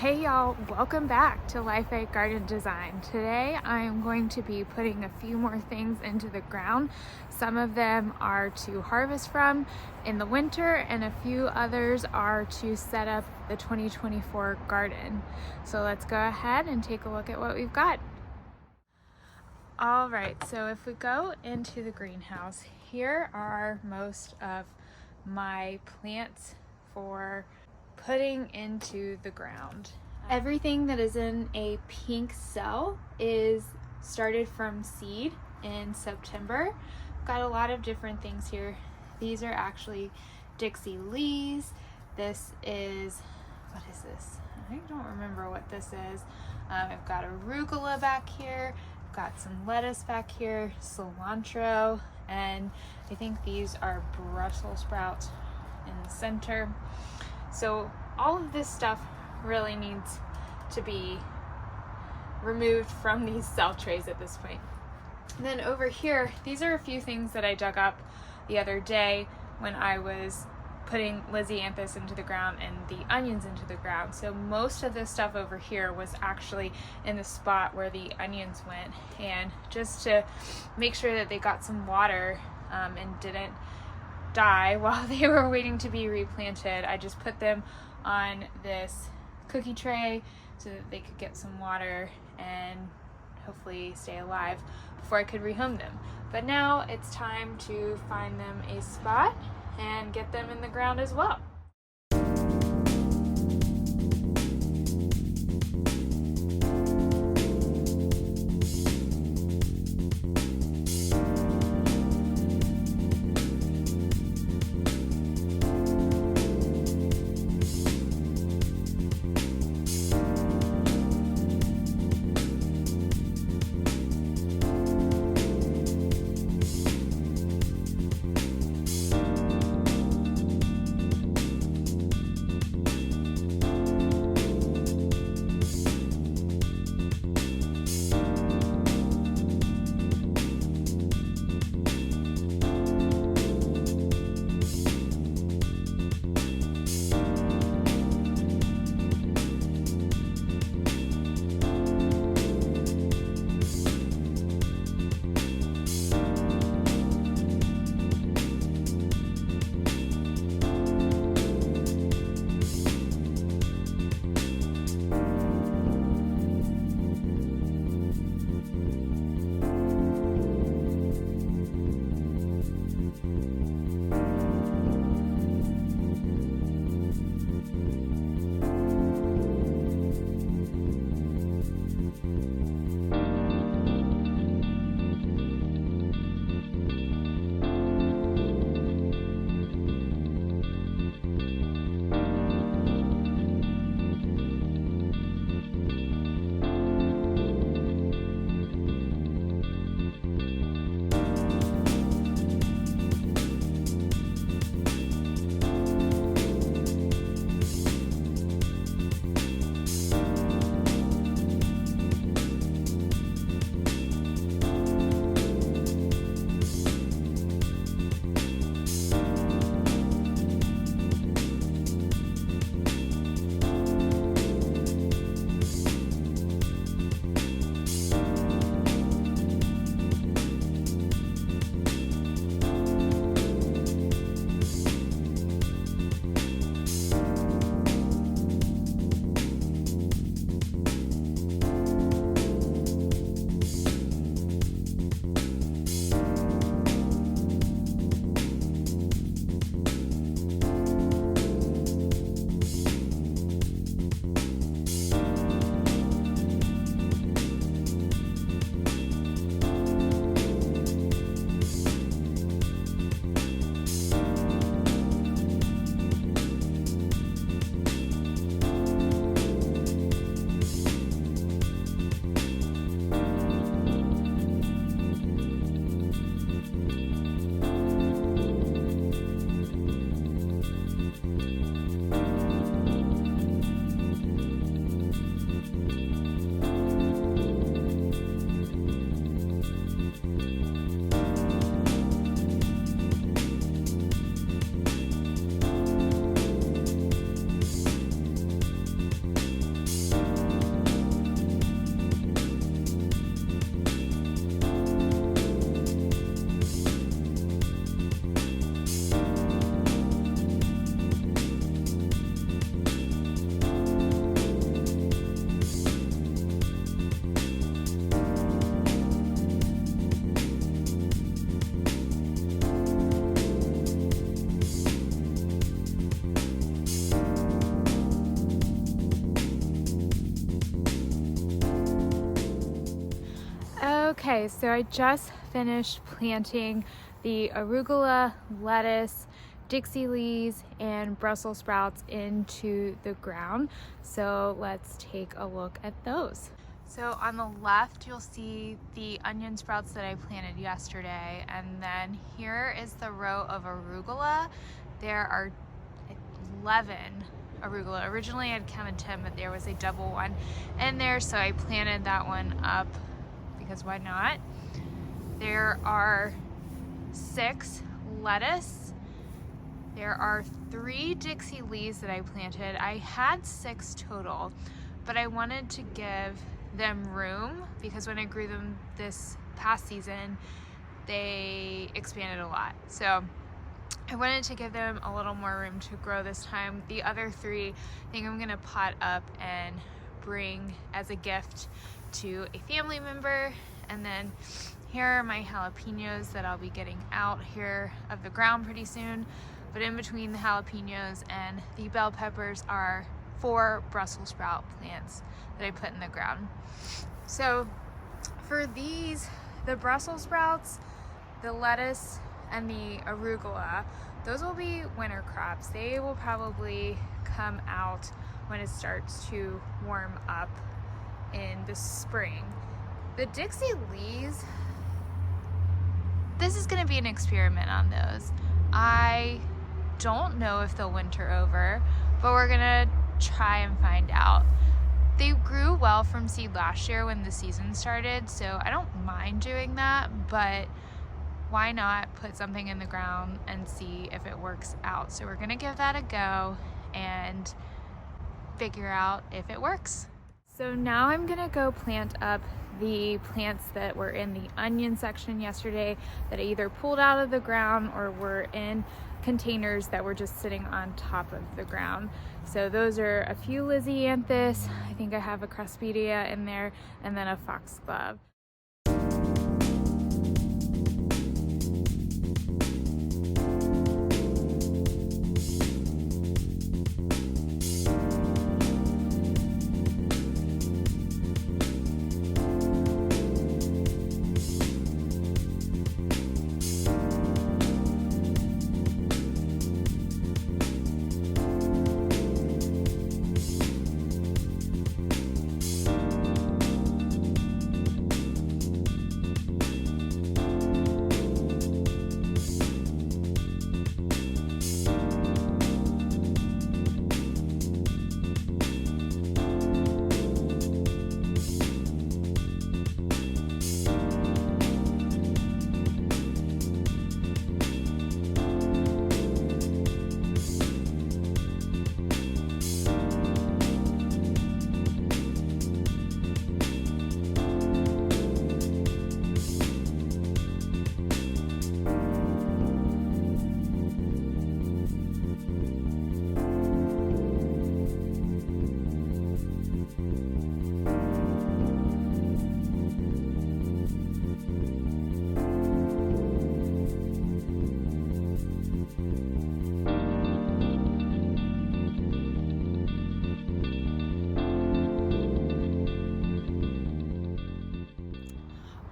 Hey y'all, welcome back to Life at Garden Design. Today I am going to be putting a few more things into the ground. Some of them are to harvest from in the winter and a few others are to set up the 2024 garden. So let's go ahead and take a look at what we've got. All right, so if we go into the greenhouse, here are most of my plants for putting into the ground. Everything that is in a pink cell is started from seed in September. Got a lot of different things here. These are actually Dixie leaves. This is, what is this? I don't remember what this is. I've got arugula back here. I've got some lettuce back here, cilantro, and I think these are brussel sprouts in the center. So all of this stuff really needs to be removed from these cell trays at this point. And then over here, these are a few things that I dug up the other day when I was putting Lisianthus into the ground and the onions into the ground. So most of this stuff over here was actually in the spot where the onions went, and just to make sure that they got some water and didn't die while they were waiting to be replanted, I just put them on this cookie tray so that they could get some water and hopefully stay alive before I could rehome them. But now it's time to find them a spot and get them in the ground as well. Okay, so I just finished planting the arugula, lettuce, Dixie leaves, and Brussels sprouts into the ground. So let's take a look at those. So on the left, you'll see the onion sprouts that I planted yesterday. And then here is the row of arugula. There are 11 arugula. Originally I had counted 10, but there was a double one in there, so I planted that one up because why not? There are 6 lettuce. There are 3 Dixie leaves that I planted. I had 6 total, but I wanted to give them room because when I grew them this past season, they expanded a lot. So I wanted to give them a little more room to grow this time. The other 3, I think I'm gonna pot up and bring as a gift to a family member. And then here are my jalapenos that I'll be getting out here of the ground pretty soon. But in between the jalapenos and the bell peppers are 4 Brussels sprout plants that I put in the ground. So for these, the Brussels sprouts, the lettuce, and the arugula, those will be winter crops. They will probably come out when it starts to warm up in the spring. The Dixie leaves, this is gonna be an experiment on those. I don't know if they'll winter over, but we're gonna try and find out. They grew well from seed last year when the season started, so I don't mind doing that, but why not put something in the ground and see if it works out? So we're gonna give that a go and figure out if it works. So now I'm gonna go plant up the plants that were in the onion section yesterday that I either pulled out of the ground or were in containers that were just sitting on top of the ground. So those are a few Lisianthus, I think I have a craspedia in there, and then a foxglove.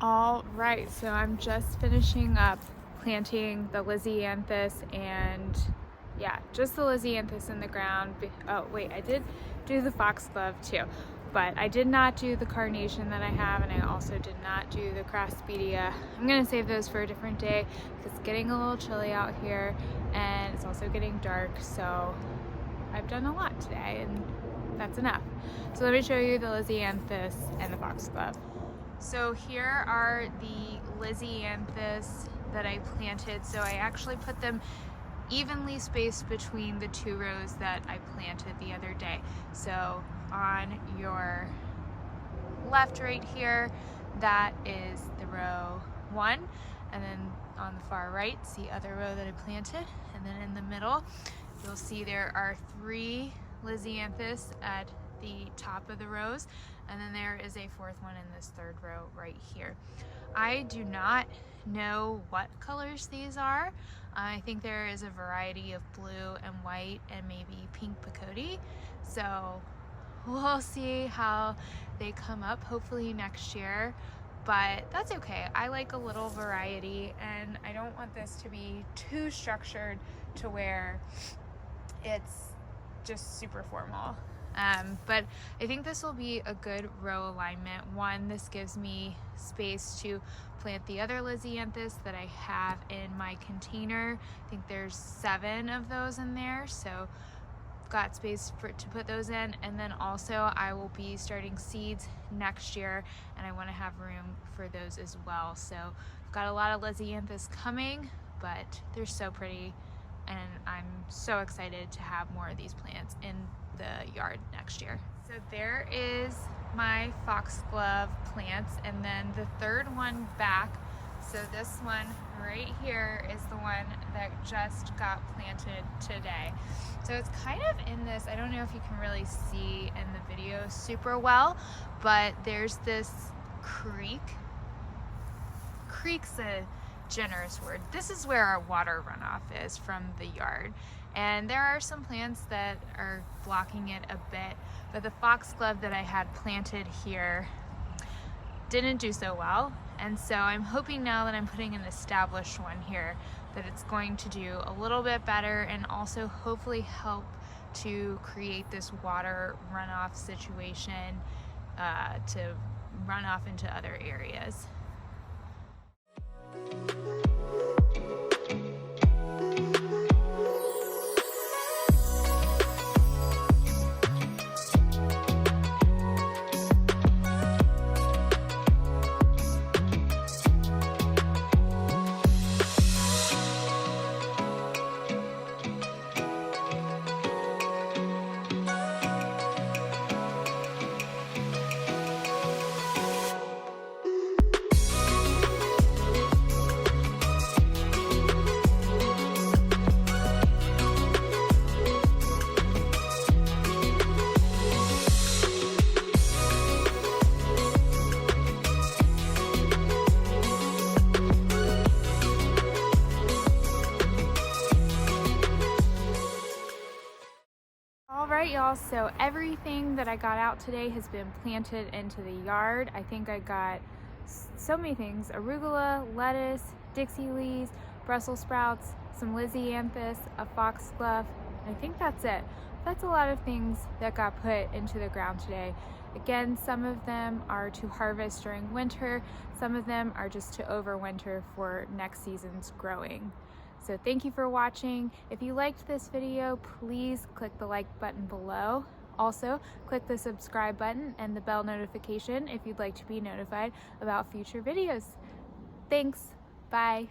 All right, so I'm just finishing up planting the Lisianthus and just the Lisianthus in the ground. Oh wait, I did do the foxglove too, but I did not do the carnation that I have, and I also did not do the craspedia. I'm gonna save those for a different day because it's getting a little chilly out here and it's also getting dark, so I've done a lot today and that's enough. So let me show you the Lisianthus and the foxglove. So here are the Lisianthus that I planted. So I actually put them evenly spaced between the 2 rows that I planted the other day. So on your left right here, that is the row 1. And then on the far right, it's the other row that I planted. And then in the middle, you'll see there are 3 Lisianthus at the top of the rows, and then there is a 4th one in this 3rd row right here. I do not know what colors these are. I think there is a variety of blue and white and maybe pink pacote. So we'll see how they come up hopefully next year. but that's okay. I like a little variety, and I don't want this to be too structured to where it's just super formal. But I think this will be a good row alignment. One, this gives me space to plant the other Lisianthus that I have in my container. I think there's 7 of those in there, so I've got space to put those in. And then also I will be starting seeds next year, and I want to have room for those as well. So I've got a lot of Lisianthus coming, but they're so pretty, and I'm so excited to have more of these plants in the yard next year. So there is my foxglove plants, and then the third one back. So this one right here is the one that just got planted today. So it's kind of in this, I don't know if you can really see in the video super well, but there's this creek. Creek's a generous word. This is where our water runoff is from the yard, and there are some plants that are blocking it a bit, but the foxglove that I had planted here didn't do so well, and so I'm hoping now that I'm putting an established one here that it's going to do a little bit better, and also hopefully help to create this water runoff situation to run off into other areas. Alright y'all, so everything that I got out today has been planted into the yard. I think I got so many things: arugula, lettuce, Dixie leaves, Brussels sprouts, some Lisianthus, a foxglove. I think that's it. That's a lot of things that got put into the ground today. Again, some of them are to harvest during winter, some of them are just to overwinter for next season's growing. So thank you for watching. If you liked this video, please click the like button below. Also, click the subscribe button and the bell notification if you'd like to be notified about future videos. Thanks. Bye.